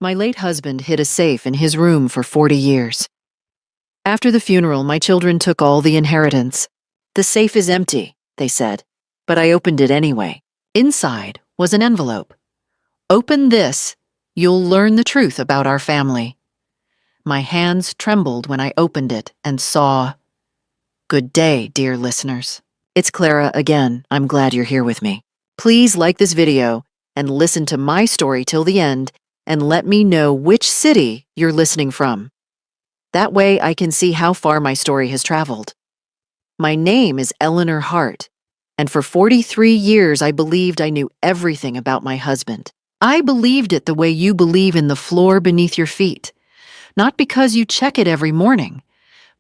My late husband hid a safe in his room for 40 years. After the funeral, my children took all the inheritance. The safe is empty, they said, but I opened it anyway. Inside was an envelope. Open this, you'll learn the truth about our family. My hands trembled when I opened it and saw. Good day, dear listeners. It's Clara again. I'm glad you're here with me. Please like this video and listen to my story till the end and let me know which city you're listening from. That way I can see how far my story has traveled. My name is Eleanor Hart, and for 43 years I believed I knew everything about my husband. I believed it the way you believe in the floor beneath your feet, not because you check it every morning,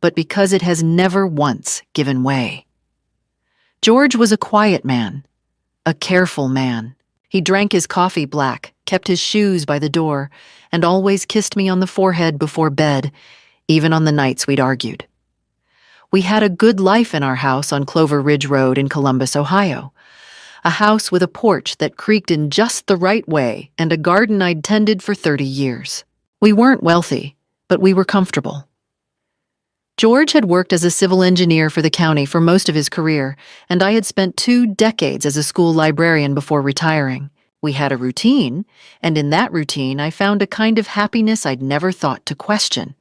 but because it has never once given way. George was a quiet man, a careful man. He drank his coffee black, kept his shoes by the door, and always kissed me on the forehead before bed, even on the nights we'd argued. We had a good life in our house on Clover Ridge Road in Columbus, Ohio. A house with a porch that creaked in just the right way and a garden I'd tended for 30 years. We weren't wealthy, but we were comfortable. George had worked as a civil engineer for the county for most of his career, and I had spent 2 decades as a school librarian before retiring. We had a routine, and in that routine I found a kind of happiness I'd never thought to question.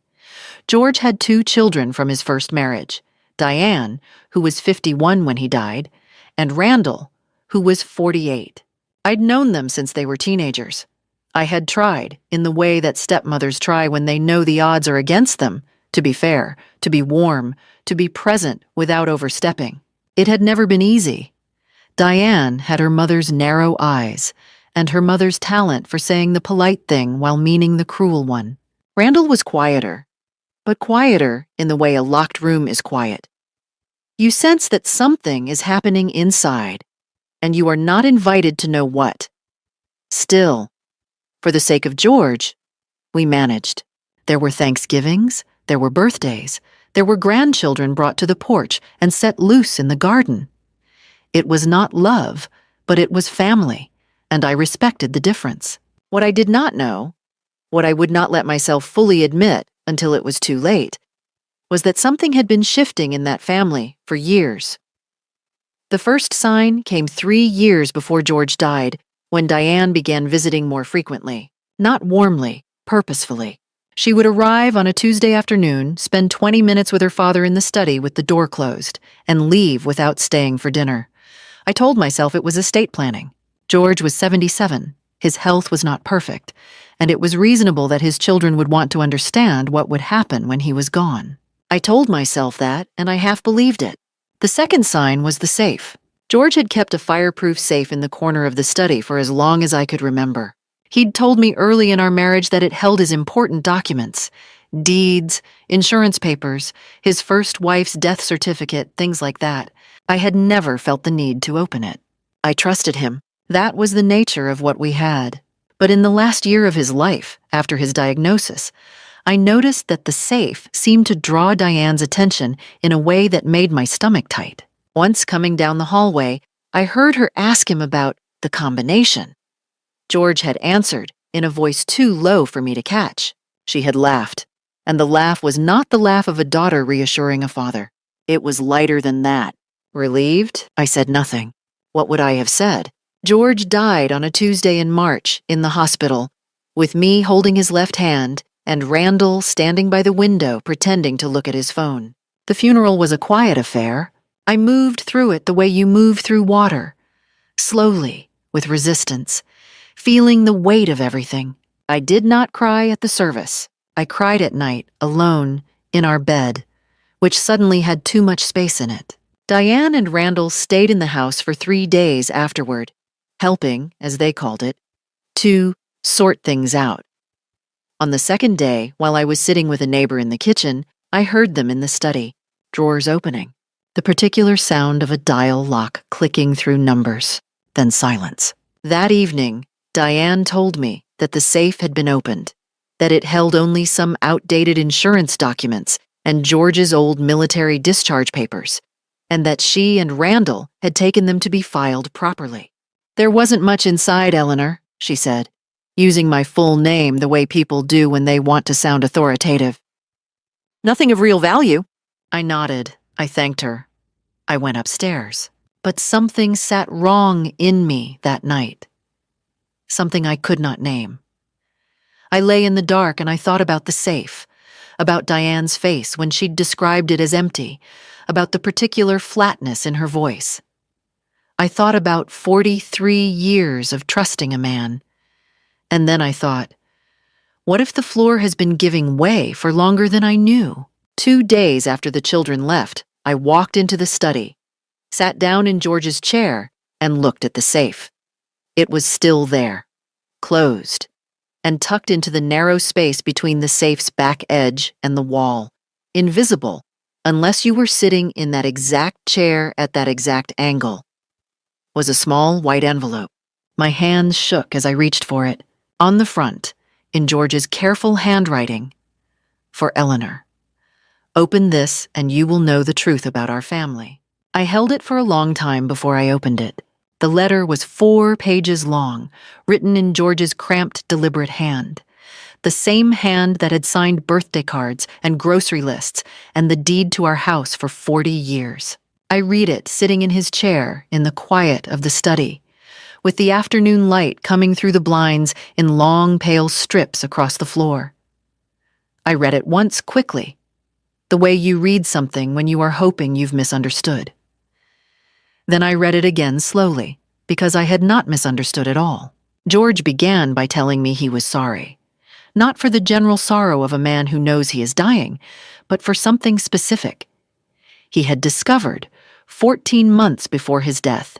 George had 2 children from his first marriage, Diane, who was 51 when he died, and Randall, who was 48. I'd known them since they were teenagers. I had tried, in the way that stepmothers try when they know the odds are against them, to be fair, to be warm, to be present without overstepping. It had never been easy. Diane had her mother's narrow eyes, and her mother's talent for saying the polite thing while meaning the cruel one. Randall was quieter, but quieter in the way a locked room is quiet. You sense that something is happening inside, and you are not invited to know what. Still, for the sake of George, we managed. There were Thanksgivings, there were birthdays, there were grandchildren brought to the porch and set loose in the garden. It was not love, but it was family, and I respected the difference. What I did not know, what I would not let myself fully admit until it was too late, was that something had been shifting in that family for years. The first sign came 3 years before George died, when Diane began visiting more frequently, not warmly, purposefully. She would arrive on a Tuesday afternoon, spend 20 minutes with her father in the study with the door closed, and leave without staying for dinner. I told myself it was estate planning. George was 77. His health was not perfect, and it was reasonable that his children would want to understand what would happen when he was gone. I told myself that, and I half believed it. The second sign was the safe. George had kept a fireproof safe in the corner of the study for as long as I could remember. He'd told me early in our marriage that it held his important documents, deeds, insurance papers, his first wife's death certificate, things like that. I had never felt the need to open it. I trusted him. That was the nature of what we had. But in the last year of his life, after his diagnosis, I noticed that the safe seemed to draw Diane's attention in a way that made my stomach tight. Once coming down the hallway, I heard her ask him about the combination. George had answered, in a voice too low for me to catch. She had laughed, and the laugh was not the laugh of a daughter reassuring a father. It was lighter than that. Relieved? I said nothing. What would I have said? George died on a Tuesday in March, in the hospital, with me holding his left hand and Randall standing by the window pretending to look at his phone. The funeral was a quiet affair. I moved through it the way you move through water, slowly, with resistance, feeling the weight of everything. I did not cry at the service. I cried at night, alone, in our bed, which suddenly had too much space in it. Diane and Randall stayed in the house for 3 days afterward, helping, as they called it, to sort things out. On the second day, while I was sitting with a neighbor in the kitchen, I heard them in the study, drawers opening, the particular sound of a dial lock clicking through numbers, then silence. That evening, Diane told me that the safe had been opened, that it held only some outdated insurance documents and George's old military discharge papers, and that she and Randall had taken them to be filed properly. There wasn't much inside, Eleanor, she said. using my full name the way people do when they want to sound authoritative. "Nothing of real value." I nodded. I thanked her. I went upstairs. But something sat wrong in me that night. Something I could not name. I lay in the dark and I thought about the safe, about Diane's face when she'd described it as empty, about the particular flatness in her voice. I thought about 43 years of trusting a man. And then I thought, what if the floor has been giving way for longer than I knew? 2 days after the children left, I walked into the study, sat down in George's chair, and looked at the safe. It was still there, closed, and tucked into the narrow space between the safe's back edge and the wall, invisible unless you were sitting in that exact chair at that exact angle, was a small white envelope. My hands shook as I reached for it. On the front, in George's careful handwriting, "For Eleanor. Open this and you will know the truth about our family." I held it for a long time before I opened it. The letter was 4 pages long, written in George's cramped, deliberate hand. The same hand that had signed birthday cards and grocery lists and the deed to our house for 40 years. I read it sitting in his chair in the quiet of the study, with the afternoon light coming through the blinds in long, pale strips across the floor. I read it once quickly, the way you read something when you are hoping you've misunderstood. Then I read it again slowly, because I had not misunderstood at all. George began by telling me he was sorry. Not for the general sorrow of a man who knows he is dying, but for something specific. He had discovered, 14 months before his death,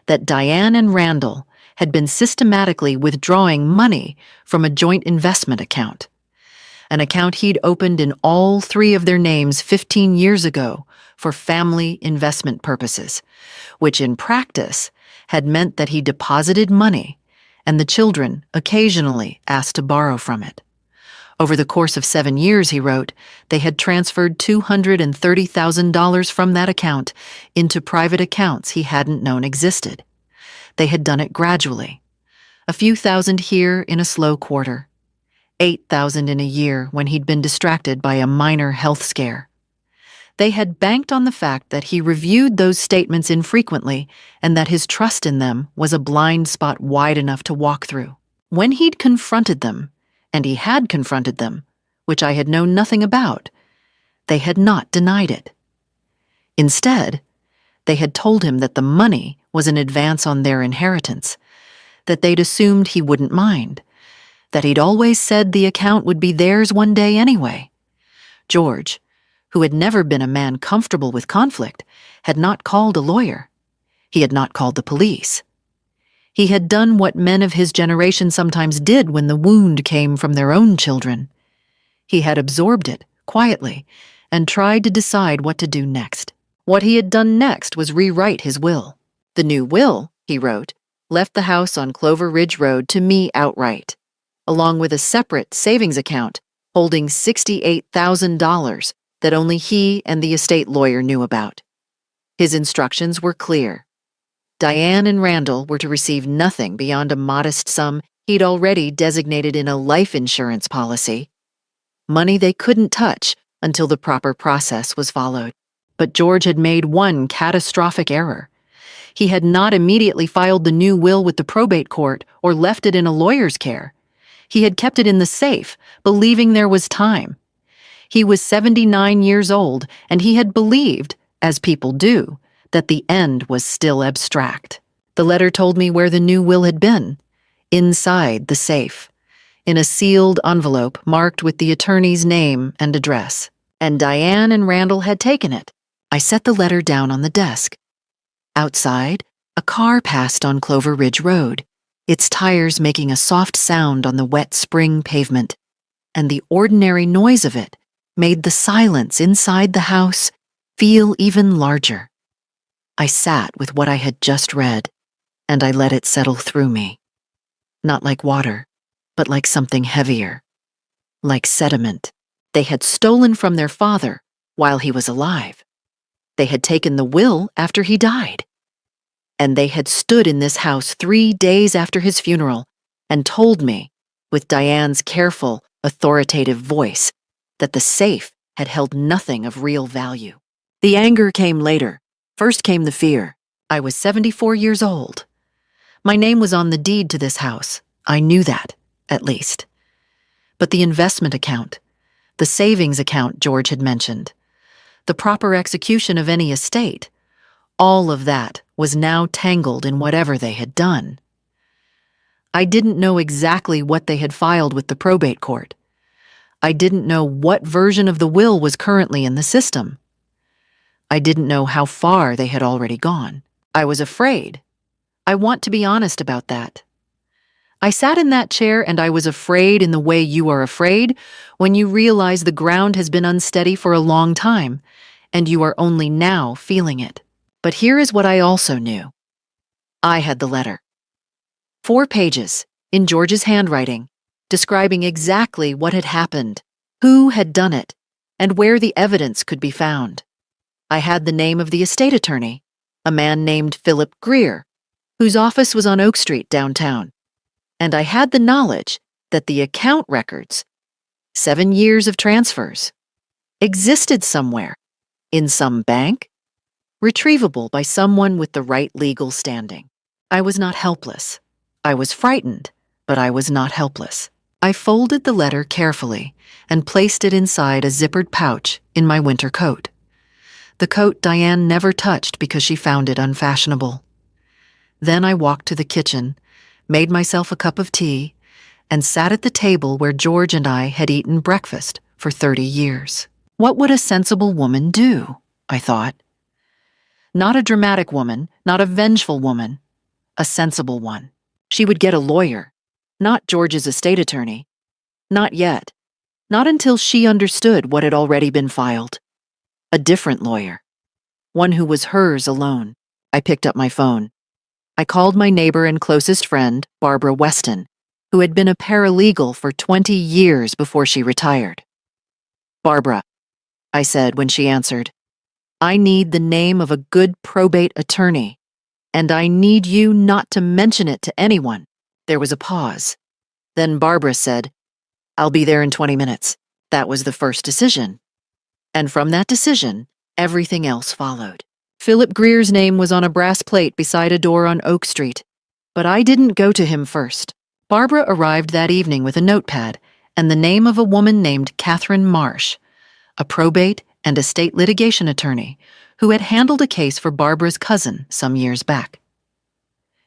that Diane and Randall had been systematically withdrawing money from a joint investment account, an account he'd opened in all 3 of their names 15 years ago for family investment purposes, which in practice had meant that he deposited money and the children occasionally asked to borrow from it. Over the course of 7 years, he wrote, they had transferred $230,000 from that account into private accounts he hadn't known existed. They had done it gradually. A few thousand here in a slow quarter. 8,000 in a year when he'd been distracted by a minor health scare. They had banked on the fact that he reviewed those statements infrequently and that his trust in them was a blind spot wide enough to walk through. When he'd confronted them, and he had confronted them, which I had known nothing about, they had not denied it. Instead, they had told him that the money was an advance on their inheritance, that they'd assumed he wouldn't mind, that he'd always said the account would be theirs one day anyway. George, who had never been a man comfortable with conflict, had not called a lawyer. He had not called the police. He had done what men of his generation sometimes did when the wound came from their own children. He had absorbed it, quietly, and tried to decide what to do next. What he had done next was rewrite his will. The new will, he wrote, left the house on Clover Ridge Road to me outright, along with a separate savings account holding $68,000 that only he and the estate lawyer knew about. His instructions were clear. Diane and Randall were to receive nothing beyond a modest sum he'd already designated in a life insurance policy, money they couldn't touch until the proper process was followed. But George had made one catastrophic error. He had not immediately filed the new will with the probate court or left it in a lawyer's care. He had kept it in the safe, believing there was time. He was 79 years old, and he had believed, as people do, that the end was still abstract. The letter told me where the new will had been, inside the safe, in a sealed envelope marked with the attorney's name and address. And Diane and Randall had taken it. I set the letter down on the desk. Outside, a car passed on Clover Ridge Road, its tires making a soft sound on the wet spring pavement, and the ordinary noise of it made the silence inside the house feel even larger. I sat with what I had just read, and I let it settle through me. Not like water, but like something heavier. Like sediment. They had stolen from their father while he was alive. They had taken the will after he died. And they had stood in this house 3 days after his funeral and told me with Diane's careful, authoritative voice, that the safe had held nothing of real value. The anger came later. First came the fear. I was 74 years old. My name was on the deed to this house. I knew that, at least. But the investment account, the savings account George had mentioned, the proper execution of any estate, all of that was now tangled in whatever they had done. I didn't know exactly what they had filed with the probate court. I didn't know what version of the will was currently in the system. I didn't know how far they had already gone. I was afraid. I want to be honest about that. I sat in that chair and I was afraid in the way you are afraid when you realize the ground has been unsteady for a long time and you are only now feeling it. But here is what I also knew. I had the letter. 4 pages, in George's handwriting, describing exactly what had happened, who had done it, and where the evidence could be found. I had the name of the estate attorney, a man named Philip Greer, whose office was on Oak Street downtown. And I had the knowledge that the account records, 7 years of transfers, existed somewhere, in some bank, retrievable by someone with the right legal standing. I was not helpless. I was frightened, but I was not helpless. I folded the letter carefully and placed it inside a zippered pouch in my winter coat. The coat Diane never touched because she found it unfashionable. Then I walked to the kitchen, made myself a cup of tea, and sat at the table where George and I had eaten breakfast for 30 years. What would a sensible woman do? I thought. Not a dramatic woman, not a vengeful woman, a sensible one. She would get a lawyer, not George's estate attorney. Not yet. Not until she understood what had already been filed. A different lawyer. One who was hers alone. I picked up my phone. I called my neighbor and closest friend, Barbara Weston, who had been a paralegal for 20 years before she retired. "Barbara," I said when she answered, "I need the name of a good probate attorney, and I need you not to mention it to anyone." There was a pause. Then Barbara said, "I'll be there in 20 minutes." That was the first decision. And from that decision, everything else followed. Philip Greer's name was on a brass plate beside a door on Oak Street. But I didn't go to him first. Barbara arrived that evening with a notepad and the name of a woman named Catherine Marsh, a probate and estate litigation attorney who had handled a case for Barbara's cousin some years back.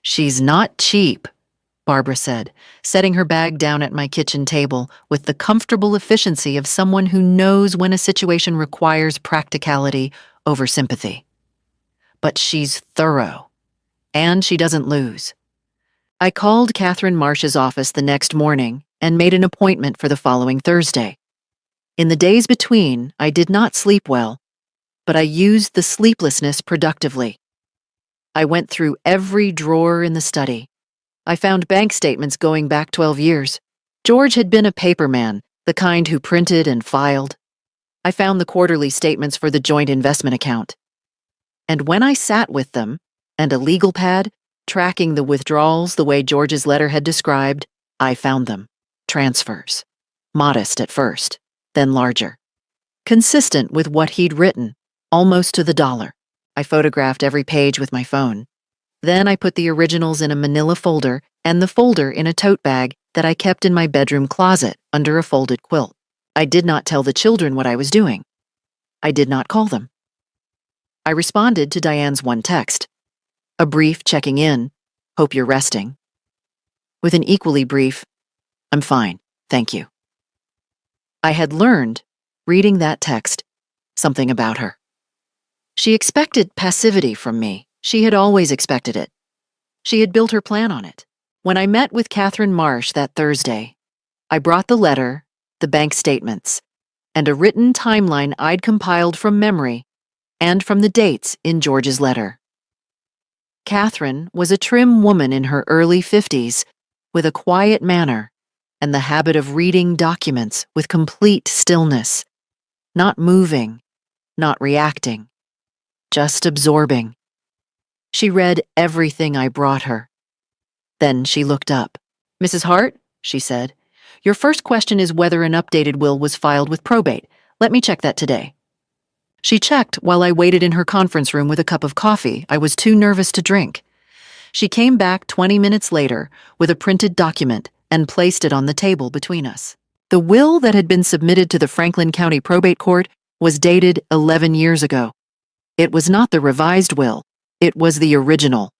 "She's not cheap," Barbara said, setting her bag down at my kitchen table with the comfortable efficiency of someone who knows when a situation requires practicality over sympathy. "But she's thorough, and she doesn't lose." I called Catherine Marsh's office the next morning and made an appointment for the following Thursday. In the days between, I did not sleep well, but I used the sleeplessness productively. I went through every drawer in the study. I found bank statements going back 12 years. George had been a paperman, the kind who printed and filed. I found the quarterly statements for the joint investment account. And when I sat with them, and a legal pad, tracking the withdrawals the way George's letter had described, I found them. Transfers. Modest at first, then larger. Consistent with what he'd written, almost to the dollar. I photographed every page with my phone. Then I put the originals in a manila folder and the folder in a tote bag that I kept in my bedroom closet under a folded quilt. I did not tell the children what I was doing. I did not call them. I responded to Diane's one text. A brief checking in, "Hope you're resting." With an equally brief, "I'm fine, thank you." I had learned, reading that text, something about her. She expected passivity from me. She had always expected it. She had built her plan on it. When I met with Catherine Marsh that Thursday, I brought the letter, the bank statements, and a written timeline I'd compiled from memory and from the dates in George's letter. Catherine was a trim woman in her early 50s with a quiet manner and the habit of reading documents with complete stillness, not moving, not reacting, just absorbing. She read everything I brought her. Then she looked up. "Mrs. Hart," she said, Your first question is whether an updated will was filed with probate. Let me check that today. She checked while I waited in her conference room with a cup of coffee I was too nervous to drink. She came back 20 minutes later with a printed document and placed it on the table between us. The will that had been submitted to the Franklin County Probate Court was dated 11 years ago. It was not the revised will, it was the original.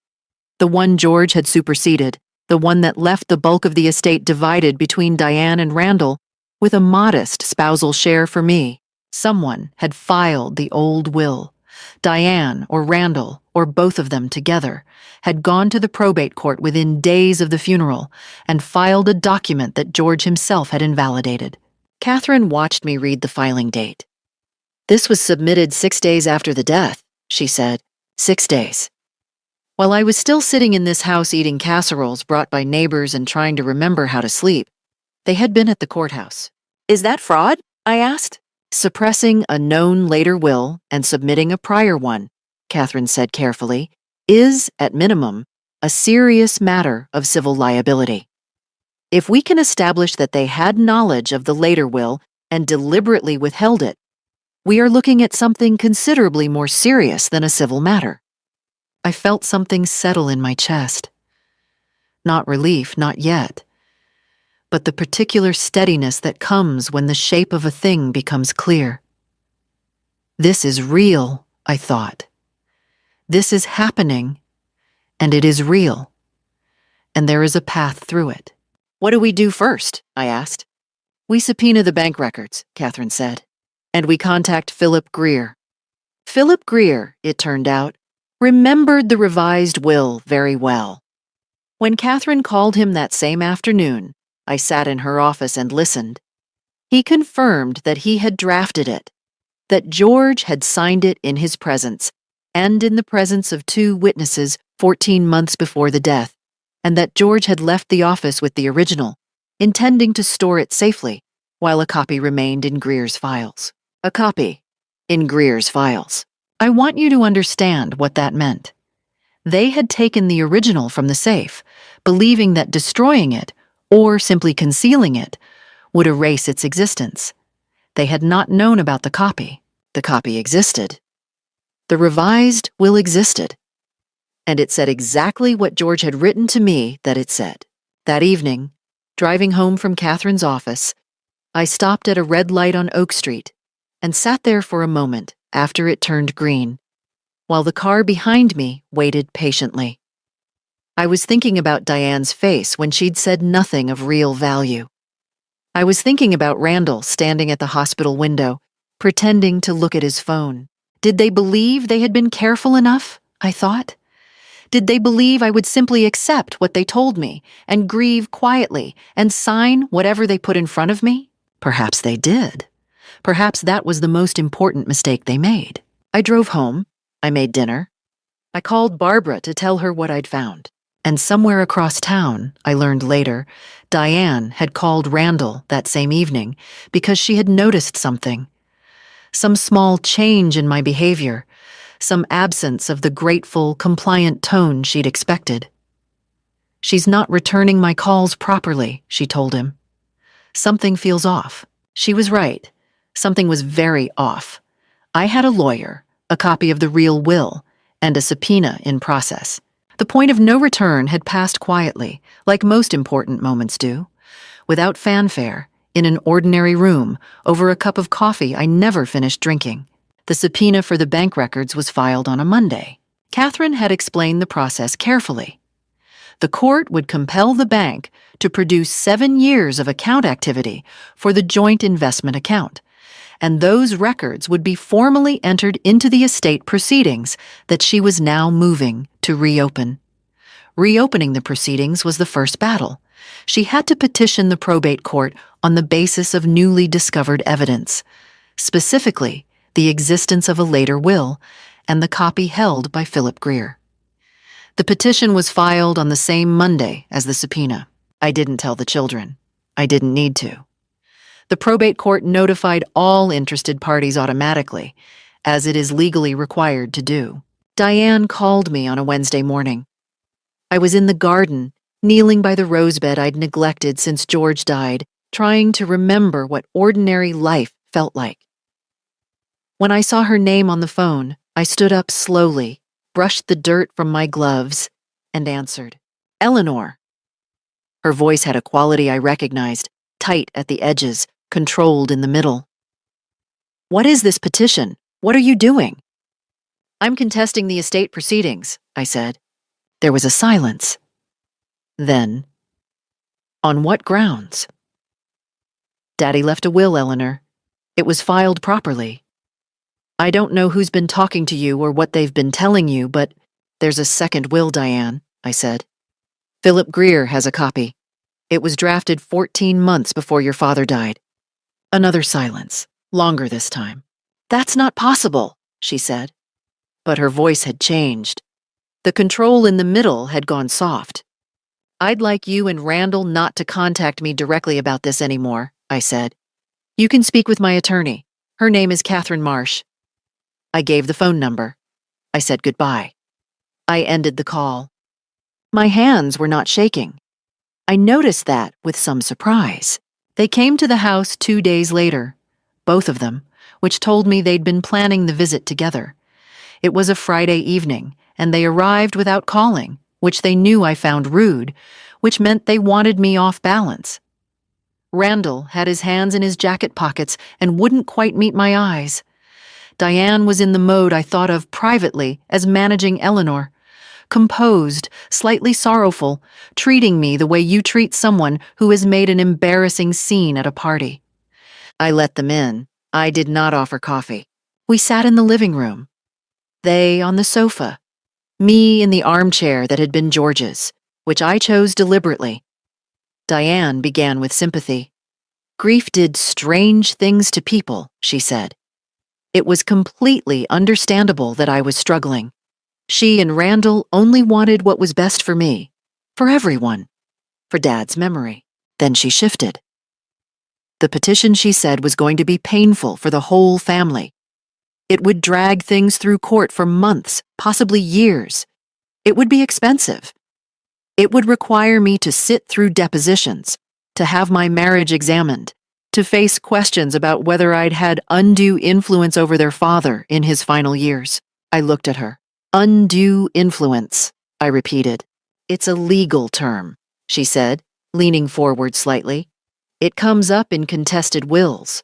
The one George had superseded, the one that left the bulk of the estate divided between Diane and Randall, with a modest spousal share for me. Someone had filed the old will. Diane or Randall, or both of them together, had gone to the probate court within days of the funeral and filed a document that George himself had invalidated. Catherine watched me read the filing date. "This was submitted 6 days after the death," she said. 6 days. While I was still sitting in this house eating casseroles brought by neighbors and trying to remember how to sleep, they had been at the courthouse. "Is that fraud?" I asked. "Suppressing a known later will and submitting a prior one," Catherine said carefully, "is, at minimum, a serious matter of civil liability. If we can establish that they had knowledge of the later will and deliberately withheld it, we are looking at something considerably more serious than a civil matter." I felt something settle in my chest. Not relief, not yet, but the particular steadiness that comes when the shape of a thing becomes clear. This is real, I thought. This is happening, and it is real, and there is a path through it. "What do we do first?" I asked. "We subpoena the bank records," Catherine said, "and we contact Philip Greer." Philip Greer, it turned out, remembered the revised will very well. When Catherine called him that same afternoon, I sat in her office and listened. He confirmed that he had drafted it, that George had signed it in his presence, and in the presence of 2 witnesses 14 months before the death, and that George had left the office with the original, intending to store it safely, while a copy remained in Greer's files. A copy in Greer's files. I want you to understand what that meant. They had taken the original from the safe, believing that destroying it, or simply concealing it, would erase its existence. They had not known about the copy. The copy existed. The revised will existed. And it said exactly what George had written to me that it said. That evening, driving home from Catherine's office, I stopped at a red light on Oak Street and sat there for a moment after it turned green, while the car behind me waited patiently. I was thinking about Diane's face when she'd said nothing of real value. I was thinking about Randall standing at the hospital window, pretending to look at his phone. Did they believe they had been careful enough? I thought. Did they believe I would simply accept what they told me and grieve quietly and sign whatever they put in front of me? Perhaps they did. Perhaps that was the most important mistake they made. I drove home. I made dinner. I called Barbara to tell her what I'd found. And somewhere across town, I learned later, Diane had called Randall that same evening because she had noticed something. Some small change in my behavior, some absence of the grateful, compliant tone she'd expected. "She's not returning my calls properly," she told him. "Something feels off." She was right. Something was very off. I had a lawyer, a copy of the real will, and a subpoena in process. The point of no return had passed quietly, like most important moments do. Without fanfare, in an ordinary room, over a cup of coffee I never finished drinking. The subpoena for the bank records was filed on a Monday. Catherine had explained the process carefully. The court would compel the bank to produce 7 years of account activity for the joint investment account, and those records would be formally entered into the estate proceedings that she was now moving to reopen. Reopening the proceedings was the first battle. She had to petition the probate court on the basis of newly discovered evidence, specifically the existence of a later will and the copy held by Philip Greer. The petition was filed on the same Monday as the subpoena. I didn't tell the children. I didn't need to. The probate court notified all interested parties automatically, as it is legally required to do. Diane called me on a Wednesday morning. I was in the garden, kneeling by the rosebed I'd neglected since George died, trying to remember what ordinary life felt like. When I saw her name on the phone, I stood up slowly, brushed the dirt from my gloves, and answered, "Eleanor." Her voice had a quality I recognized, tight at the edges, controlled in the middle. "What is this petition? What are you doing?" "I'm contesting the estate proceedings," I said. There was a silence. Then, "On what grounds?" "Daddy left a will, Eleanor. It was filed properly. I don't know who's been talking to you or what they've been telling you, but there's a second will, Diane," I said. "Philip Greer has a copy. It was drafted 14 months before your father died." Another silence, longer this time. "That's not possible," she said. But her voice had changed. The control in the middle had gone soft. "I'd like you and Randall not to contact me directly about this anymore," I said. "You can speak with my attorney. Her name is Catherine Marsh." I gave the phone number. I said goodbye. I ended the call. My hands were not shaking. I noticed that with some surprise. They came to the house 2 days later, both of them, which told me they'd been planning the visit together. It was a Friday evening, and they arrived without calling, which they knew I found rude, which meant they wanted me off balance. Randall had his hands in his jacket pockets and wouldn't quite meet my eyes. Diane was in the mode I thought of privately as managing Eleanor. Composed, slightly sorrowful, treating me the way you treat someone who has made an embarrassing scene at a party. I let them in. I did not offer coffee. We sat in the living room. They on the sofa. Me in the armchair that had been George's, which I chose deliberately. Diane began with sympathy. "Grief did strange things to people," she said. It was completely understandable that I was struggling. She and Randall only wanted what was best for me, for everyone, for Dad's memory. Then she shifted. The petition, she said, was going to be painful for the whole family. It would drag things through court for months, possibly years. It would be expensive. It would require me to sit through depositions, to have my marriage examined, to face questions about whether I'd had undue influence over their father in his final years. I looked at her. "Undue influence," I repeated. "It's a legal term," she said, leaning forward slightly. "It comes up in contested wills.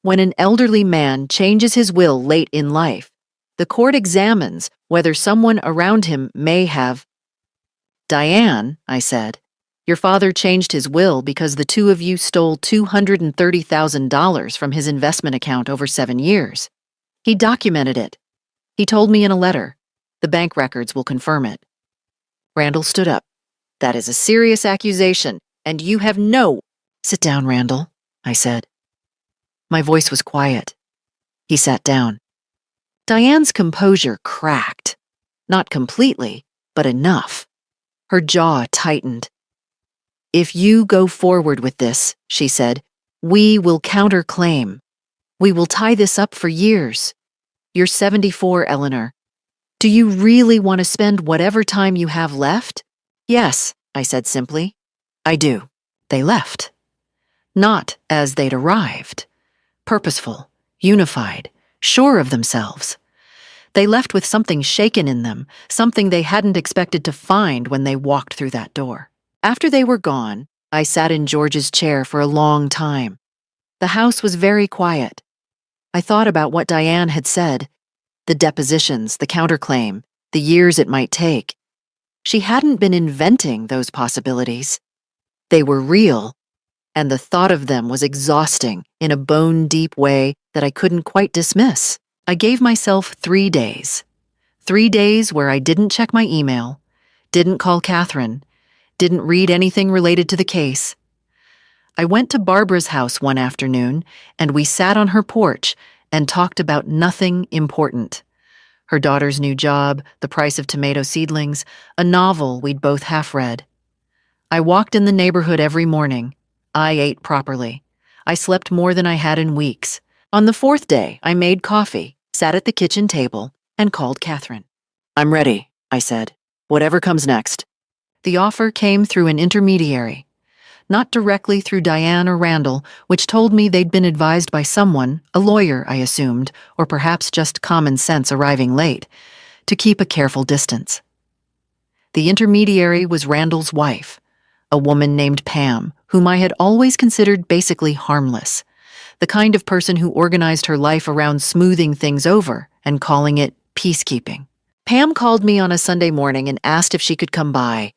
When an elderly man changes his will late in life, the court examines whether someone around him may have—" "Diane," I said, "your father changed his will because the two of you stole $230,000 from his investment account over 7 years. He documented it. He told me in a letter. The bank records will confirm it." Randall stood up. "That is a serious accusation, and you have no—" "Sit down, Randall," I said. My voice was quiet. He sat down. Diane's composure cracked. Not completely, but enough. Her jaw tightened. "If you go forward with this," she said, "we will counterclaim. We will tie this up for years. You're 74, Eleanor. Do you really want to spend whatever time you have left?" "Yes," I said simply. "I do." They left. Not as they'd arrived. Purposeful, unified, sure of themselves. They left with something shaken in them, something they hadn't expected to find when they walked through that door. After they were gone, I sat in George's chair for a long time. The house was very quiet. I thought about what Diane had said, the depositions, the counterclaim, the years it might take. She hadn't been inventing those possibilities. They were real, and the thought of them was exhausting in a bone-deep way that I couldn't quite dismiss. I gave myself 3 days. 3 days where I didn't check my email, didn't call Catherine, didn't read anything related to the case. I went to Barbara's house one afternoon, and we sat on her porch and talked about nothing important. Her daughter's new job, the price of tomato seedlings, a novel we'd both half-read. I walked in the neighborhood every morning. I ate properly. I slept more than I had in weeks. On the 4th day, I made coffee, sat at the kitchen table, and called Catherine. "I'm ready," I said. "Whatever comes next." The offer came through an intermediary. not directly through Diane or Randall, which told me they'd been advised by someone, a lawyer, I assumed, or perhaps just common sense arriving late, to keep a careful distance. The intermediary was Randall's wife, a woman named Pam, whom I had always considered basically harmless, the kind of person who organized her life around smoothing things over and calling it peacekeeping. Pam called me on a Sunday morning and asked if she could come by.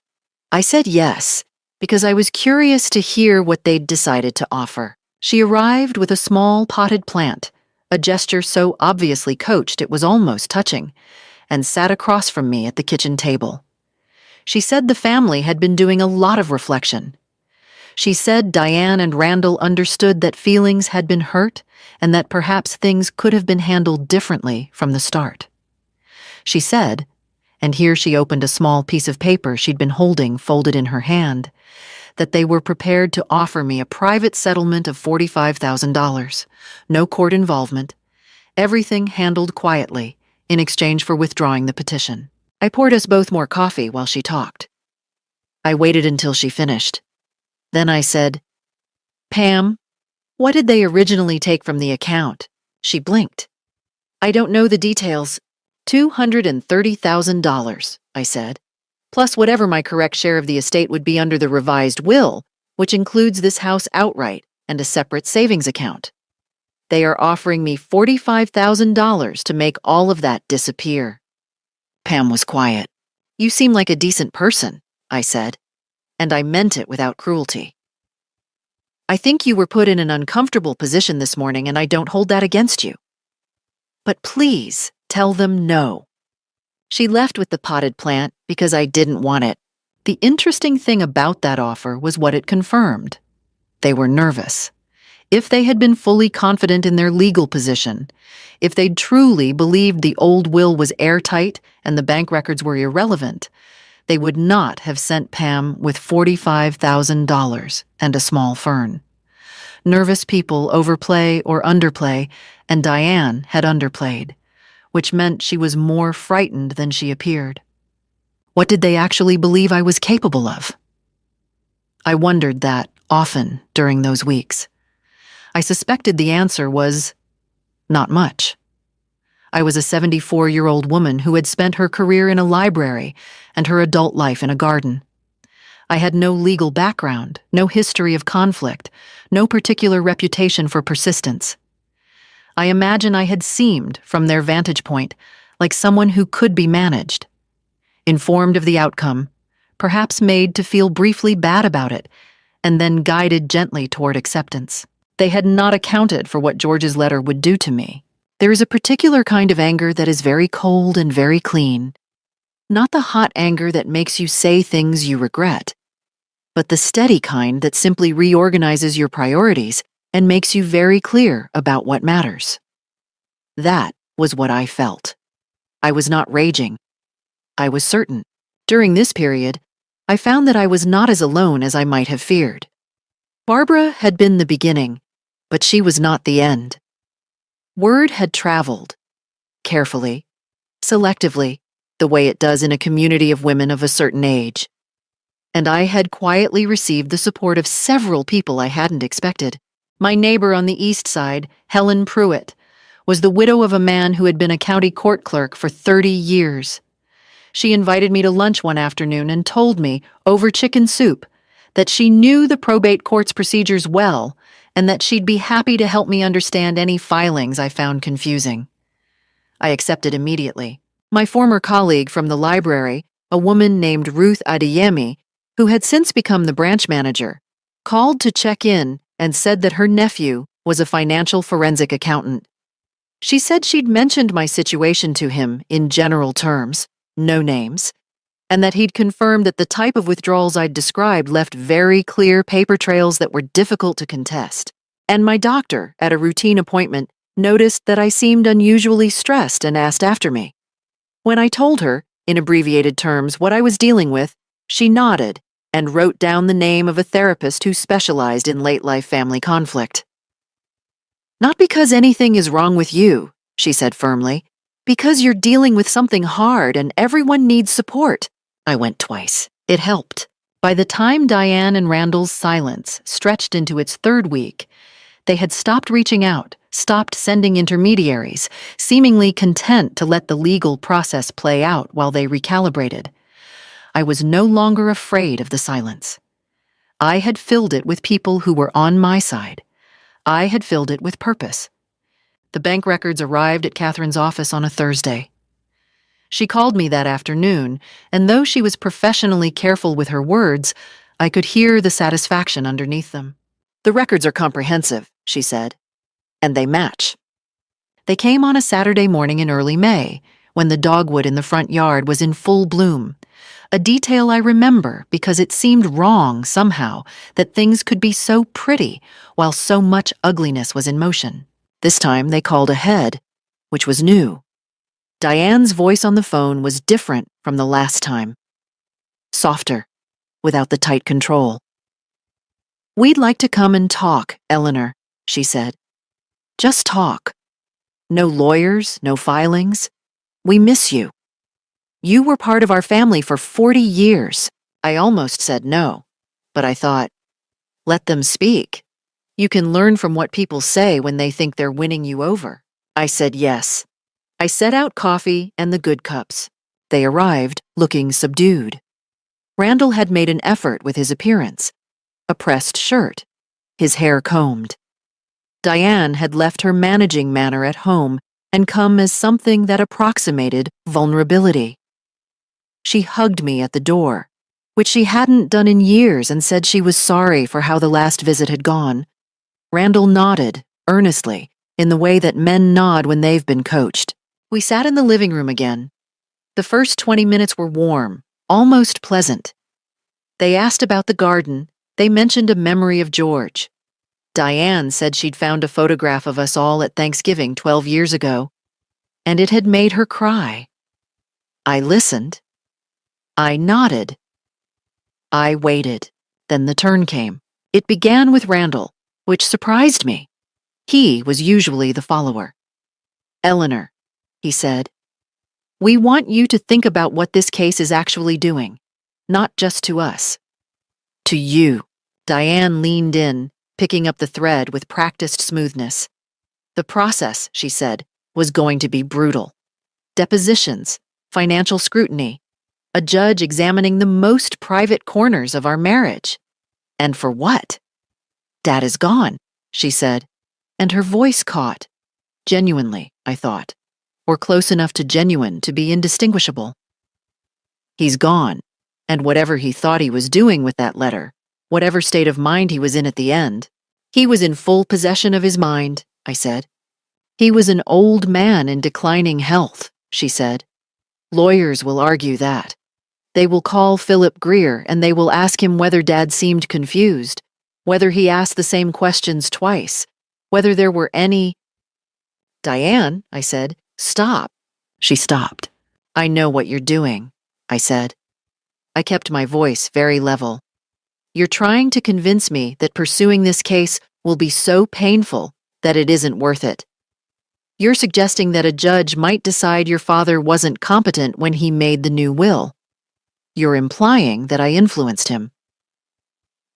I said yes, because I was curious to hear what they'd decided to offer. She arrived with a small potted plant, a gesture so obviously coached it was almost touching, and sat across from me at the kitchen table. She said the family had been doing a lot of reflection. She said Diane and Randall understood that feelings had been hurt and that perhaps things could have been handled differently from the start. She said, and here she opened a small piece of paper she'd been holding folded in her hand, that they were prepared to offer me a private settlement of $45,000, no court involvement, everything handled quietly in exchange for withdrawing the petition. I poured us both more coffee while she talked. I waited until she finished. Then I said, "Pam, what did they originally take from the account?" She blinked. "I don't know the details. $230,000, I said, plus whatever my correct share of the estate would be under the revised will, which includes this house outright and a separate savings account. They are offering me $45,000 to make all of that disappear." Pam was quiet. "You seem like a decent person," I said, and I meant it without cruelty. "I think you were put in an uncomfortable position this morning, and I don't hold that against you. But please tell them no." She left with the potted plant because I didn't want it. The interesting thing about that offer was what it confirmed. They were nervous. If they had been fully confident in their legal position, if they'd truly believed the old will was airtight and the bank records were irrelevant, they would not have sent Pam with $45,000 and a small fern. Nervous people overplay or underplay, and Diane had underplayed, which meant she was more frightened than she appeared. What did they actually believe I was capable of? I wondered that often during those weeks. I suspected the answer was not much. I was a 74-year-old woman who had spent her career in a library and her adult life in a garden. I had no legal background, no history of conflict, no particular reputation for persistence. I imagine I had seemed, from their vantage point, like someone who could be managed. Informed of the outcome, perhaps made to feel briefly bad about it, and then guided gently toward acceptance. They had not accounted for what George's letter would do to me. There is a particular kind of anger that is very cold and very clean. Not the hot anger that makes you say things you regret, but the steady kind that simply reorganizes your priorities and makes you very clear about what matters. That was what I felt. I was not raging. I was certain. During this period, I found that I was not as alone as I might have feared. Barbara had been the beginning, but she was not the end. Word had traveled, carefully, selectively, the way it does in a community of women of a certain age. And I had quietly received the support of several people I hadn't expected. My neighbor on the east side, Helen Pruitt, was the widow of a man who had been a county court clerk for 30 years. She invited me to lunch one afternoon and told me, over chicken soup, that she knew the probate court's procedures well and that she'd be happy to help me understand any filings I found confusing. I accepted immediately. My former colleague from the library, a woman named Ruth Adeyemi, who had since become the branch manager, called to check in and said that her nephew was a financial forensic accountant. She said she'd mentioned my situation to him in general terms, no names, and that he'd confirmed that the type of withdrawals I'd described left very clear paper trails that were difficult to contest. And my doctor, at a routine appointment, noticed that I seemed unusually stressed and asked after me. When I told her, in abbreviated terms, what I was dealing with, she nodded and wrote down the name of a therapist who specialized in late-life family conflict. "Not because anything is wrong with you," she said firmly, "because you're dealing with something hard and everyone needs support." I went twice. It helped. By the time Diane and Randall's silence stretched into its third week, they had stopped reaching out, stopped sending intermediaries, seemingly content to let the legal process play out while they recalibrated. I was no longer afraid of the silence. I had filled it with people who were on my side. I had filled it with purpose. The bank records arrived at Catherine's office on a Thursday. She called me that afternoon, and though she was professionally careful with her words, I could hear the satisfaction underneath them. "The records are comprehensive," she said, "and they match." They came on a Saturday morning in early May, when the dogwood in the front yard was in full bloom, a detail I remember because it seemed wrong somehow that things could be so pretty while so much ugliness was in motion. This time they called ahead, which was new. Diane's voice on the phone was different from the last time. Softer, without the tight control. "We'd like to come and talk, Eleanor," she said. "Just talk. No lawyers, no filings. We miss you. You were part of our family for 40 years. I almost said no, but I thought, let them speak. You can learn from what people say when they think they're winning you over. I said yes. I set out coffee and the good cups. They arrived looking subdued. Randall had made an effort with his appearance. A pressed shirt, his hair combed. Diane had left her managing manner at home and come as something that approximated vulnerability. She hugged me at the door, which she hadn't done in years, and said she was sorry for how the last visit had gone. Randall nodded, earnestly, in the way that men nod when they've been coached. We sat in the living room again. The first 20 minutes were warm, almost pleasant. They asked about the garden. They mentioned a memory of George. Diane said she'd found a photograph of us all at Thanksgiving 12 years ago, and it had made her cry. I listened. I nodded. I waited. Then the turn came. It began with Randall, which surprised me. He was usually the follower. "Eleanor," he said, "we want you to think about what this case is actually doing, not just to us. To you." Diane leaned in, picking up the thread with practiced smoothness. "The process," she said, "was going to be brutal. Depositions, financial scrutiny, a judge examining the most private corners of our marriage. And for what? Dad is gone," she said, and her voice caught. Genuinely, I thought, or close enough to genuine to be indistinguishable. "He's gone, and whatever he thought he was doing with that letter, whatever state of mind he was in at the end, he was in full possession of his mind," I said. "He was an old man in declining health," she said. "Lawyers will argue that. They will call Philip Greer and they will ask him whether Dad seemed confused, whether he asked the same questions twice, whether there were any—" "Diane," I said, "stop." She stopped. "I know what you're doing," I said. I kept my voice very level. "You're trying to convince me that pursuing this case will be so painful that it isn't worth it. You're suggesting that a judge might decide your father wasn't competent when he made the new will. You're implying that I influenced him."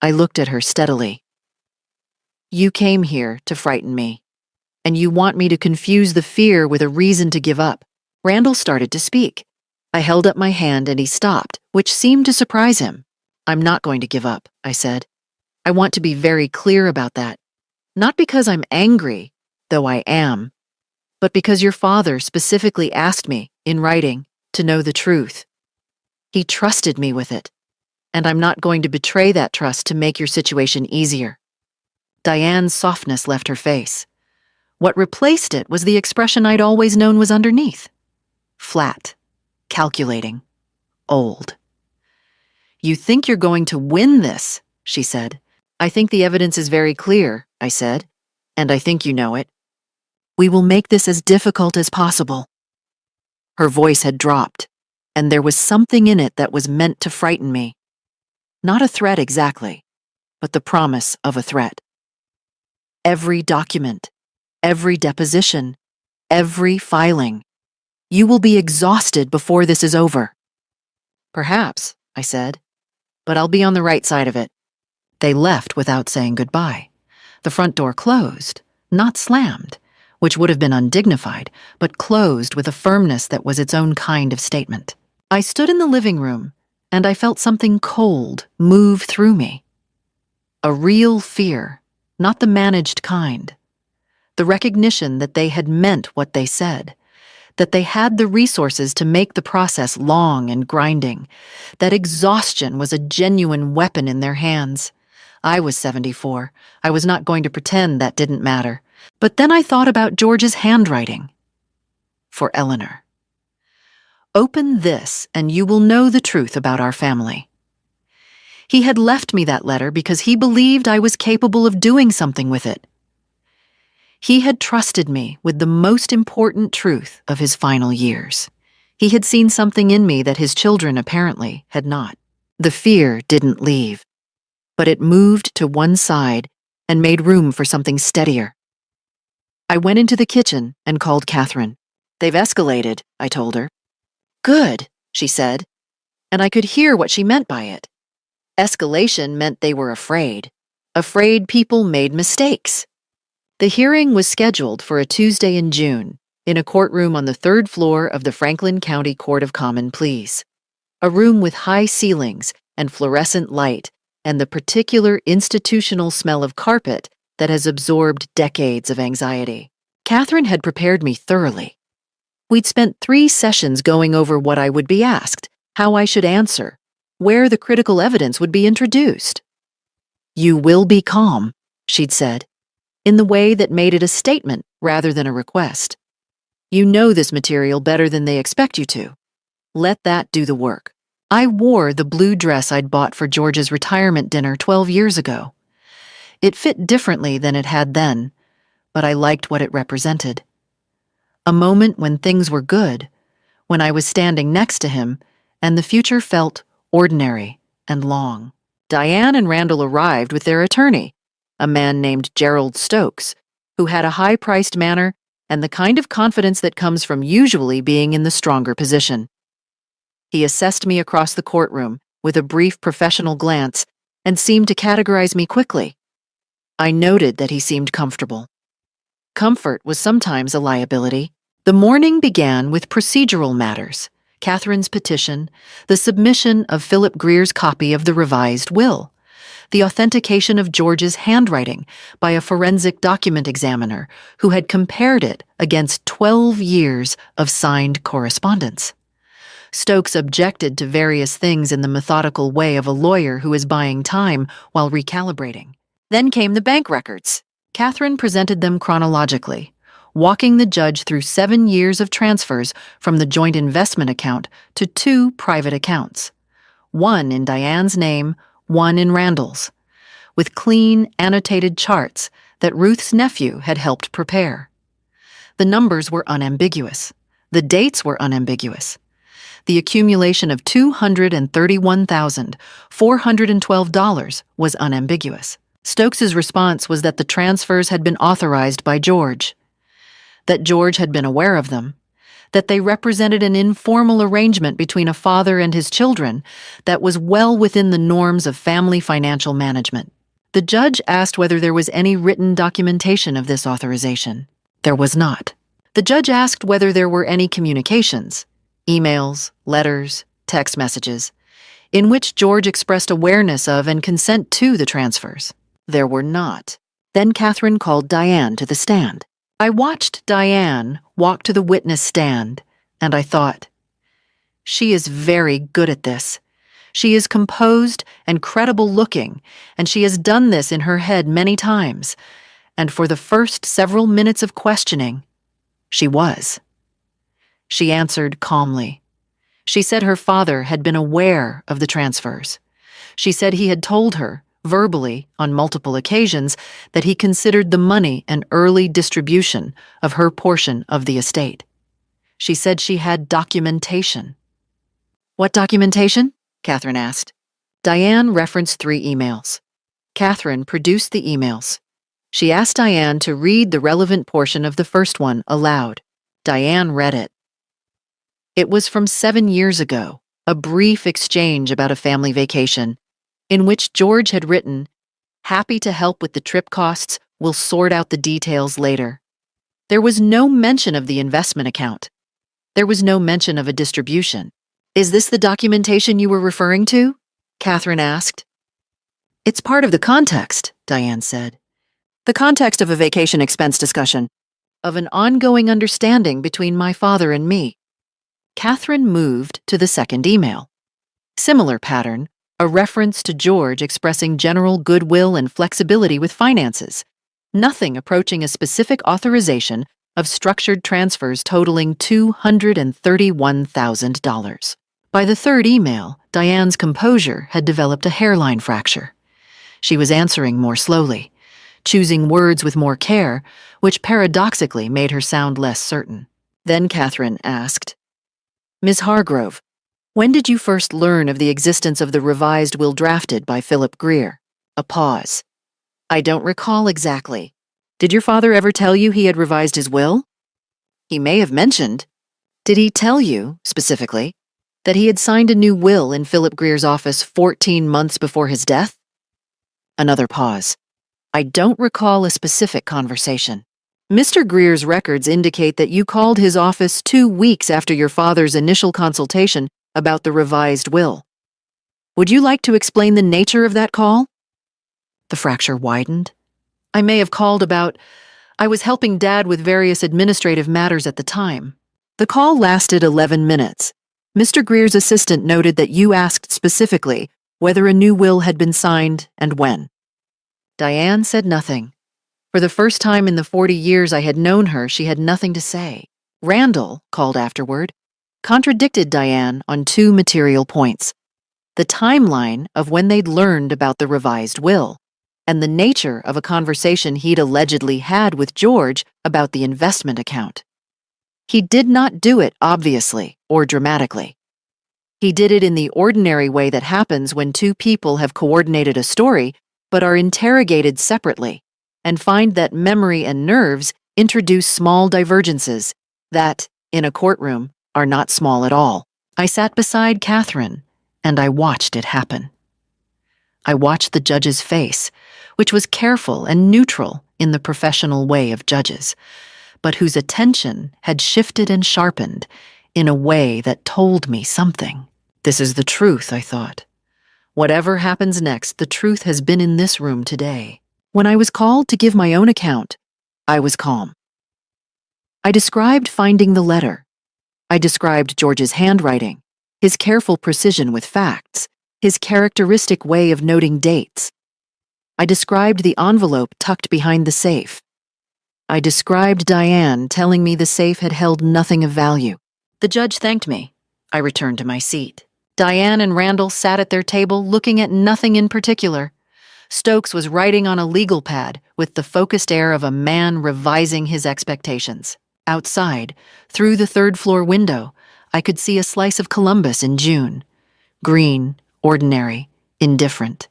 I looked at her steadily. "You came here to frighten me, and you want me to confuse the fear with a reason to give up." Randall started to speak. I held up my hand and he stopped, which seemed to surprise him. "I'm not going to give up," I said. "I want to be very clear about that. Not because I'm angry, though I am, but because your father specifically asked me, in writing, to know the truth. He trusted me with it, and I'm not going to betray that trust to make your situation easier." Diane's softness left her face. What replaced it was the expression I'd always known was underneath. Flat, calculating, old. "You think you're going to win this," she said. "I think the evidence is very clear," I said, "and I think you know it. We will make this as difficult as possible." Her voice had dropped, and there was something in it that was meant to frighten me. Not a threat exactly, but the promise of a threat. "Every document, every deposition, every filing. You will be exhausted before this is over." "Perhaps," I said. but I'll be on the right side of it." They left without saying goodbye. The front door closed, not slammed, which would have been undignified, but closed with a firmness that was its own kind of statement. I stood in the living room, and I felt something cold move through me. A real fear, not the managed kind. The recognition that they had meant what they said, that they had the resources to make the process long and grinding, that exhaustion was a genuine weapon in their hands. I was 74. I was not going to pretend that didn't matter. But then I thought about George's handwriting. For Eleanor. "Open this, and you will know the truth about our family." He had left me that letter because he believed I was capable of doing something with it. He had trusted me with the most important truth of his final years. He had seen something in me that his children apparently had not. The fear didn't leave, but it moved to one side and made room for something steadier. I went into the kitchen and called Catherine. "They've escalated," I told her. "Good," she said, and I could hear what she meant by it. Escalation meant they were afraid people made mistakes. The hearing was scheduled for a Tuesday in June, in a courtroom on the 3rd floor of the Franklin County Court of Common Pleas, a room with high ceilings and fluorescent light and the particular institutional smell of carpet that has absorbed decades of anxiety. Catherine had prepared me thoroughly. We'd spent 3 sessions going over what I would be asked, how I should answer, where the critical evidence would be introduced. "You will be calm," she'd said, in the way that made it a statement rather than a request. "You know this material better than they expect you to. Let that do the work." I wore the blue dress I'd bought for George's retirement dinner 12 years ago. It fit differently than it had then, but I liked what it represented. A moment when things were good, when I was standing next to him, and the future felt ordinary and long. Diane and Randall arrived with their attorney, a man named Gerald Stokes, who had a high-priced manner and the kind of confidence that comes from usually being in the stronger position. He assessed me across the courtroom with a brief professional glance and seemed to categorize me quickly. I noted that he seemed comfortable. Comfort was sometimes a liability. The morning began with procedural matters: Catherine's petition, the submission of Philip Greer's copy of the revised will, the authentication of George's handwriting by a forensic document examiner who had compared it against 12 years of signed correspondence. Stokes objected to various things in the methodical way of a lawyer who is buying time while recalibrating. Then came the bank records. Catherine presented them chronologically, walking the judge through 7 years of transfers from the joint investment account to 2 private accounts, one in Diane's name, one in Randall's, with clean, annotated charts that Ruth's nephew had helped prepare. The numbers were unambiguous. The dates were unambiguous. The accumulation of $231,412 was unambiguous. Stokes's response was that the transfers had been authorized by George, that George had been aware of them, that they represented an informal arrangement between a father and his children that was well within the norms of family financial management. The judge asked whether there was any written documentation of this authorization. There was not. The judge asked whether there were any communications, emails, letters, text messages, in which George expressed awareness of and consent to the transfers. There were not. Then Catherine called Diane to the stand. I watched Diane walk to the witness stand, and I thought, she is very good at this. She is composed and credible-looking, and she has done this in her head many times, and for the first several minutes of questioning, she was. She answered calmly. She said her father had been aware of the transfers. She said he had told her, verbally, on multiple occasions, that he considered the money an early distribution of her portion of the estate. She said she had documentation. "What documentation?" Catherine asked. Diane referenced 3 emails. Catherine produced the emails. She asked Diane to read the relevant portion of the first one aloud. Diane read it. It was from 7 years ago, a brief exchange about a family vacation, in which George had written, "Happy to help with the trip costs, we'll sort out the details later." There was no mention of the investment account. There was no mention of a distribution. "Is this the documentation you were referring to?" Catherine asked. "It's part of the context," Diane said. "The context of a vacation expense discussion, of an ongoing understanding between my father and me." Catherine moved to the second email. Similar pattern, a reference to George expressing general goodwill and flexibility with finances. Nothing approaching a specific authorization of structured transfers totaling $231,000. By the third email, Diane's composure had developed a hairline fracture. She was answering more slowly, choosing words with more care, which paradoxically made her sound less certain. Then Catherine asked, "Ms. Hargrove, when did you first learn of the existence of the revised will drafted by Philip Greer?" A pause. "I don't recall exactly. Did your father ever tell you he had revised his will?" "He may have mentioned." "Did he tell you, specifically, that he had signed a new will in Philip Greer's office 14 months before his death?" Another pause. "I don't recall a specific conversation. Mr. Greer's records indicate that you called his office 2 weeks after your father's initial consultation about the revised will. Would you like to explain the nature of that call?" The fracture widened. "I may have called about... I was helping Dad with various administrative matters at the time. The call lasted 11 minutes. Mr. Greer's assistant noted that you asked specifically whether a new will had been signed and when." Diane said nothing. For the first time in the 40 years I had known her, she had nothing to say. Randall, called afterward, contradicted Diane on 2 material points: the timeline of when they'd learned about the revised will, and the nature of a conversation he'd allegedly had with George about the investment account. He did not do it obviously or dramatically. He did it in the ordinary way that happens when 2 people have coordinated a story but are interrogated separately and find that memory and nerves introduce small divergences that, in a courtroom, are not small at all. I sat beside Catherine, and I watched it happen. I watched the judge's face, which was careful and neutral in the professional way of judges, but whose attention had shifted and sharpened in a way that told me something. This is the truth, I thought. Whatever happens next, the truth has been in this room today. When I was called to give my own account, I was calm. I described finding the letter. I described George's handwriting, his careful precision with facts, his characteristic way of noting dates. I described the envelope tucked behind the safe. I described Diane telling me the safe had held nothing of value. The judge thanked me. I returned to my seat. Diane and Randall sat at their table looking at nothing in particular. Stokes was writing on a legal pad with the focused air of a man revising his expectations. Outside, through the 3rd-floor window, I could see a slice of Columbus in June. Green, ordinary, indifferent.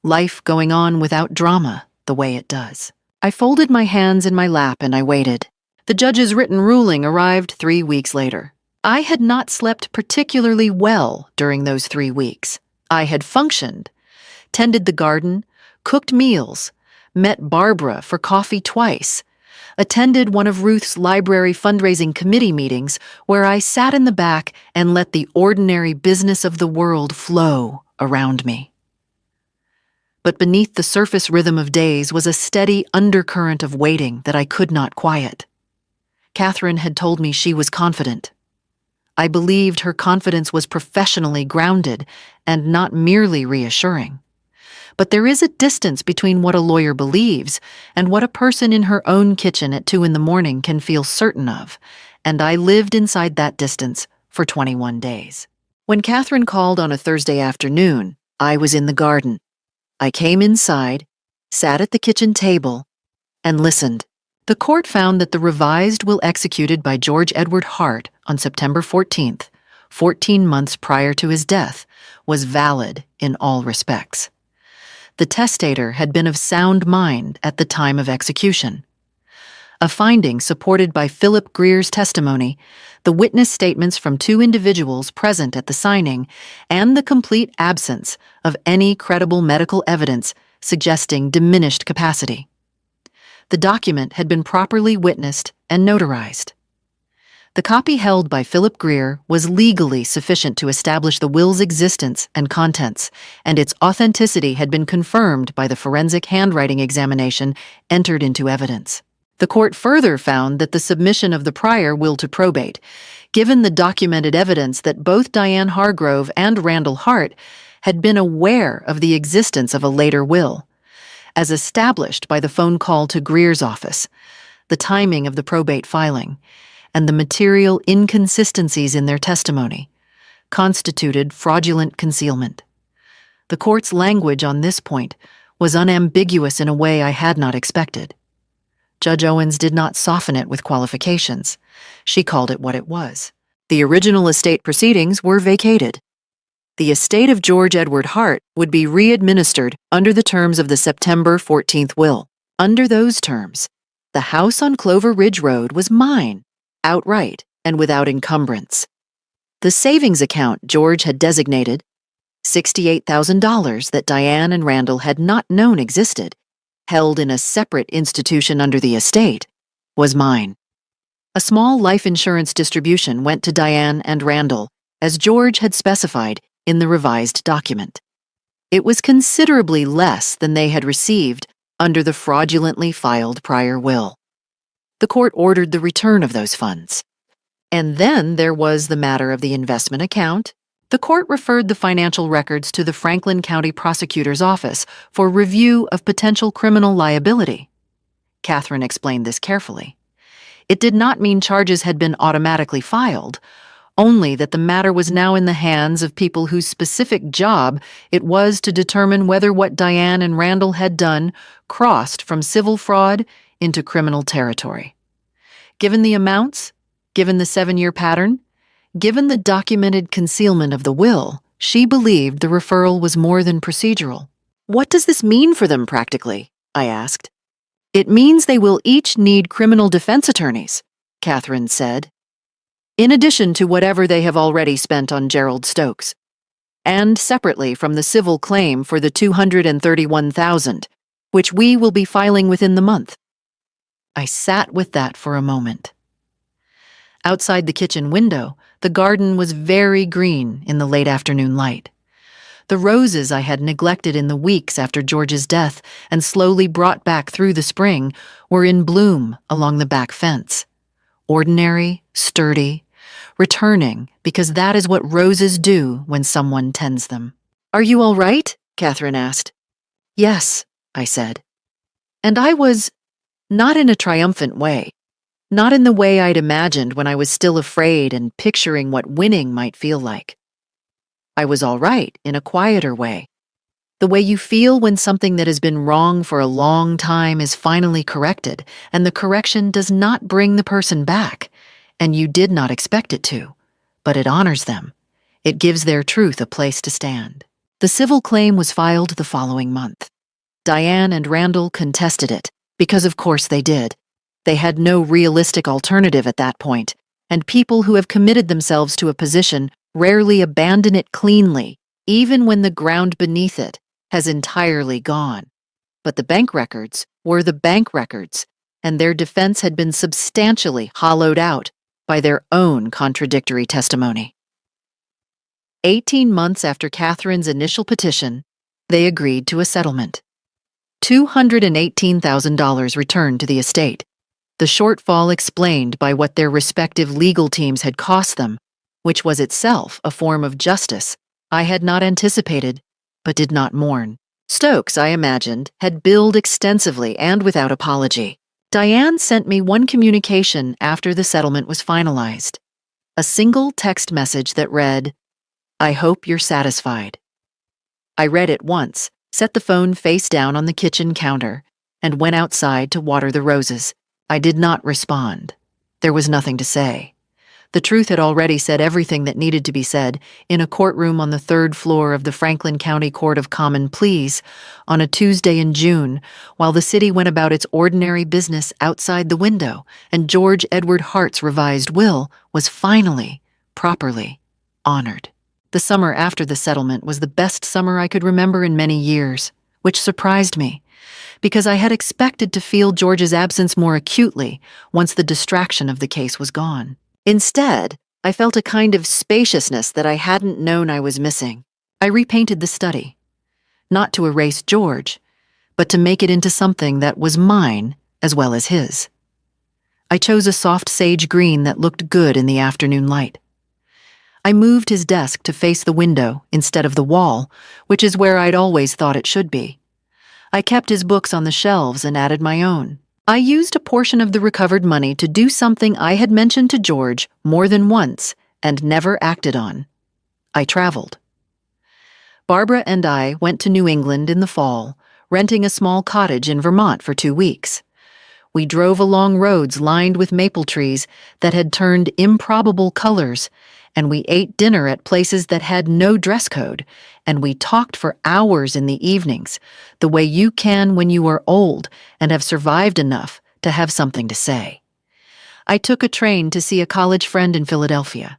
Life going on without drama, the way it does. I folded my hands in my lap and I waited. The judge's written ruling arrived 3 weeks later. I had not slept particularly well during those 3 weeks. I had functioned, tended the garden, cooked meals, met Barbara for coffee twice, attended one of Ruth's library fundraising committee meetings where I sat in the back and let the ordinary business of the world flow around me. But beneath the surface rhythm of days was a steady undercurrent of waiting that I could not quiet. Catherine had told me she was confident. I believed her confidence was professionally grounded and not merely reassuring. But there is a distance between what a lawyer believes and what a person in her own kitchen at 2 a.m. can feel certain of, and I lived inside that distance for 21 days. When Catherine called on a Thursday afternoon, I was in the garden. I came inside, sat at the kitchen table, and listened. The court found that the revised will executed by George Edward Hart on September 14th, 14 months prior to his death, was valid in all respects. The testator had been of sound mind at the time of execution. a finding supported by Philip Greer's testimony, the witness statements from two individuals present at the signing, and the complete absence of any credible medical evidence suggesting diminished capacity. The document had been properly witnessed and notarized. The copy held by Philip Greer was legally sufficient to establish the will's existence and contents, and its authenticity had been confirmed by the forensic handwriting examination entered into evidence. The court further found that the submission of the prior will to probate, given the documented evidence that both Diane Hargrove and Randall Hart had been aware of the existence of a later will, as established by the phone call to Greer's office, the timing of the probate filing, and the material inconsistencies in their testimony, constituted fraudulent concealment. The court's language on this point was unambiguous in a way I had not expected. Judge Owens did not soften it with qualifications. She called it what it was. The original estate proceedings were vacated. The estate of George Edward Hart would be re-administered under the terms of the September 14th will. Under those terms, the house on Clover Ridge Road was mine, outright and without encumbrance. The savings account George had designated, $68,000 that Diane and Randall had not known existed, held in a separate institution under the estate, was mine. A small life insurance distribution went to Diane and Randall, as George had specified in the revised document. It was considerably less than they had received under the fraudulently filed prior will. The court ordered the return of those funds. And then there was the matter of the investment account. The court referred the financial records to the Franklin County Prosecutor's Office for review of potential criminal liability. Catherine explained this carefully. It did not mean charges had been automatically filed, only that the matter was now in the hands of people whose specific job it was to determine whether what Diane and Randall had done crossed from civil fraud into criminal territory. Given the amounts, given the 7-year pattern, given the documented concealment of the will, she believed the referral was more than procedural. What does this mean for them practically? I asked. It means they will each need criminal defense attorneys, Catherine said, in addition to whatever they have already spent on Gerald Stokes, and separately from the civil claim for the $231,000, which we will be filing within the month. I sat with that for a moment. Outside the kitchen window, the garden was very green in the late afternoon light. The roses I had neglected in the weeks after George's death and slowly brought back through the spring were in bloom along the back fence. Ordinary, sturdy, returning because that is what roses do when someone tends them. Are you all right? Catherine asked. Yes, I said. And I was not in a triumphant way. Not in the way I'd imagined when I was still afraid and picturing what winning might feel like. I was all right in a quieter way. The way you feel when something that has been wrong for a long time is finally corrected, and the correction does not bring the person back, and you did not expect it to, but it honors them. It gives their truth a place to stand. The civil claim was filed the following month. Diane and Randall contested it, because of course they did. They had no realistic alternative at that point, and people who have committed themselves to a position rarely abandon it cleanly, even when the ground beneath it has entirely gone. But the bank records were the bank records, and their defense had been substantially hollowed out by their own contradictory testimony. 18 months after Catherine's initial petition, they agreed to a settlement. $218,000 returned to the estate, the shortfall explained by what their respective legal teams had cost them, which was itself a form of justice I had not anticipated, but did not mourn. Stokes, I imagined, had billed extensively and without apology. Diane sent me one communication after the settlement was finalized. A single text message that read, "I hope you're satisfied." I read it once, set the phone face down on the kitchen counter, and went outside to water the roses. I did not respond. There was nothing to say. The truth had already said everything that needed to be said in a courtroom on the third floor of the Franklin County Court of Common Pleas on a Tuesday in June, while the city went about its ordinary business outside the window, and George Edward Hart's revised will was finally, properly, honored. The summer after the settlement was the best summer I could remember in many years, which surprised me, because I had expected to feel George's absence more acutely once the distraction of the case was gone. Instead, I felt a kind of spaciousness that I hadn't known I was missing. I repainted the study, not to erase George, but to make it into something that was mine as well as his. I chose a soft sage green that looked good in the afternoon light. I moved his desk to face the window instead of the wall, which is where I'd always thought it should be. I kept his books on the shelves and added my own. I used a portion of the recovered money to do something I had mentioned to George more than once and never acted on. I traveled. Barbara and I went to New England in the fall, renting a small cottage in Vermont for 2 weeks. We drove along roads lined with maple trees that had turned improbable colors, and we ate dinner at places that had no dress code, and we talked for hours in the evenings, the way you can when you are old and have survived enough to have something to say. I took a train to see a college friend in Philadelphia.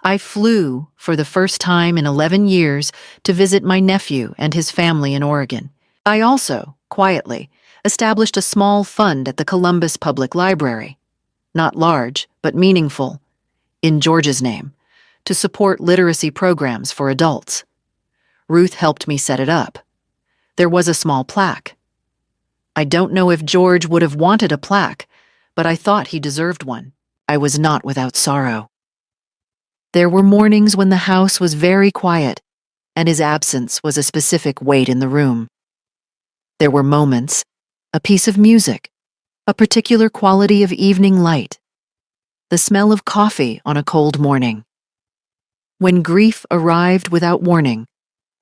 I flew, for the first time in 11 years, to visit my nephew and his family in Oregon. I also, quietly, established a small fund at the Columbus Public Library. Not large, but meaningful, in George's name, to support literacy programs for adults. Ruth helped me set it up. There was a small plaque. I don't know if George would have wanted a plaque, but I thought he deserved one. I was not without sorrow. There were mornings when the house was very quiet, and his absence was a specific weight in the room. There were moments, a piece of music, a particular quality of evening light, the smell of coffee on a cold morning. When grief arrived without warning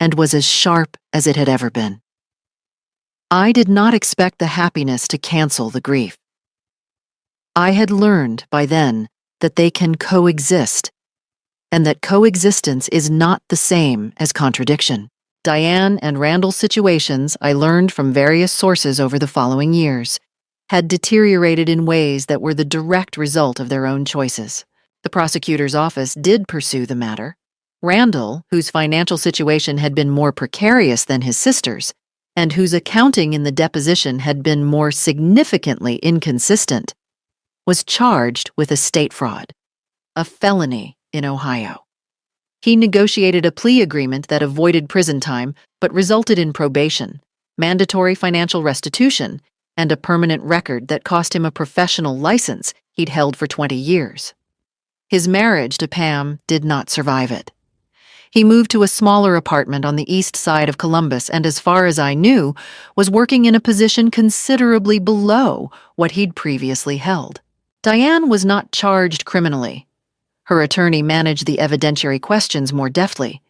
and was as sharp as it had ever been. I did not expect the happiness to cancel the grief. I had learned by then that they can coexist, and that coexistence is not the same as contradiction. Diane and Randall's situations, I learned from various sources over the following years, had deteriorated in ways that were the direct result of their own choices. The prosecutor's office did pursue the matter. Randall, whose financial situation had been more precarious than his sister's, and whose accounting in the deposition had been more significantly inconsistent, was charged with estate fraud, a felony in Ohio. He negotiated a plea agreement that avoided prison time but resulted in probation, mandatory financial restitution, and a permanent record that cost him a professional license he'd held for 20 years. His marriage to Pam did not survive it. He moved to a smaller apartment on the east side of Columbus and, as far as I knew, was working in a position considerably below what he'd previously held. Diane was not charged criminally. Her attorney managed the evidentiary questions more deftly.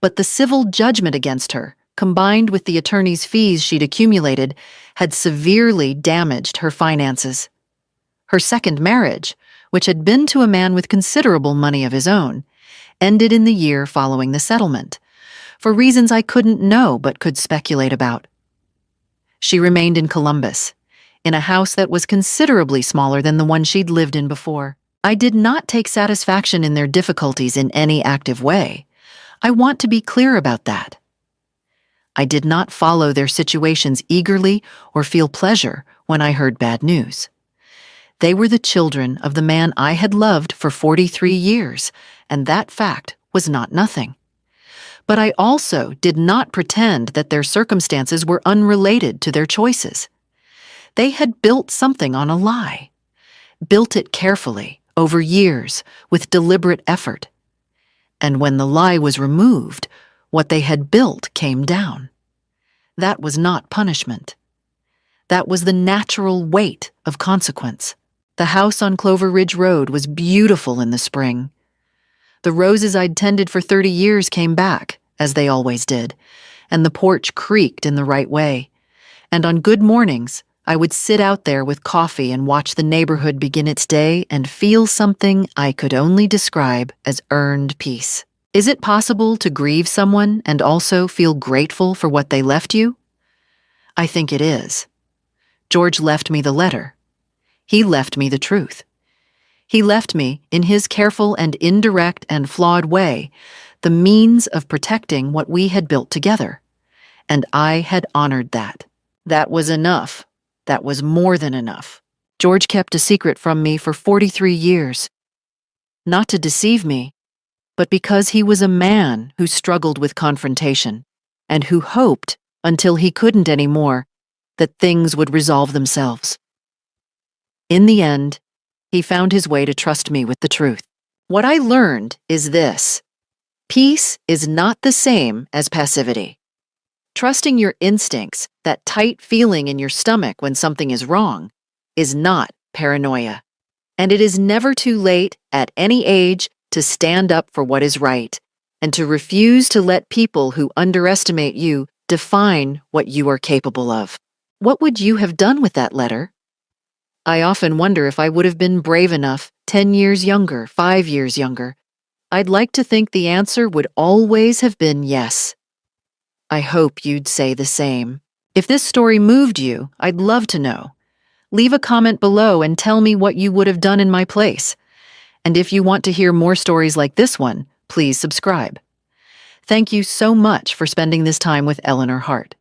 But the civil judgment against her, combined with the attorney's fees she'd accumulated, had severely damaged her finances. Her second marriage, which had been to a man with considerable money of his own, ended in the year following the settlement, for reasons I couldn't know but could speculate about. She remained in Columbus, in a house that was considerably smaller than the one she'd lived in before. I did not take satisfaction in their difficulties in any active way. I want to be clear about that. I did not follow their situations eagerly or feel pleasure when I heard bad news. They were the children of the man I had loved for 43 years, and that fact was not nothing. But I also did not pretend that their circumstances were unrelated to their choices. They had built something on a lie, built it carefully, over years, with deliberate effort. And when the lie was removed, what they had built came down. That was not punishment. That was the natural weight of consequence. The house on Clover Ridge Road was beautiful in the spring. The roses I'd tended for 30 years came back, as they always did, and the porch creaked in the right way. And on good mornings, I would sit out there with coffee and watch the neighborhood begin its day and feel something I could only describe as earned peace. Is it possible to grieve someone and also feel grateful for what they left you? I think it is. George left me the letter. He left me the truth. He left me, in his careful and indirect and flawed way, the means of protecting what we had built together. And I had honored that. That was enough. That was more than enough. George kept a secret from me for 43 years. Not to deceive me, but because he was a man who struggled with confrontation and who hoped, until he couldn't anymore, that things would resolve themselves. In the end, he found his way to trust me with the truth. What I learned is this: peace is not the same as passivity. Trusting your instincts, that tight feeling in your stomach when something is wrong, is not paranoia. And it is never too late, at any age, to stand up for what is right, and to refuse to let people who underestimate you define what you are capable of. What would you have done with that letter? I often wonder if I would have been brave enough, 10 years younger, 5 years younger. I'd like to think the answer would always have been yes. I hope you'd say the same. If this story moved you, I'd love to know. Leave a comment below and tell me what you would have done in my place. And if you want to hear more stories like this one, please subscribe. Thank you so much for spending this time with Eleanor Hart.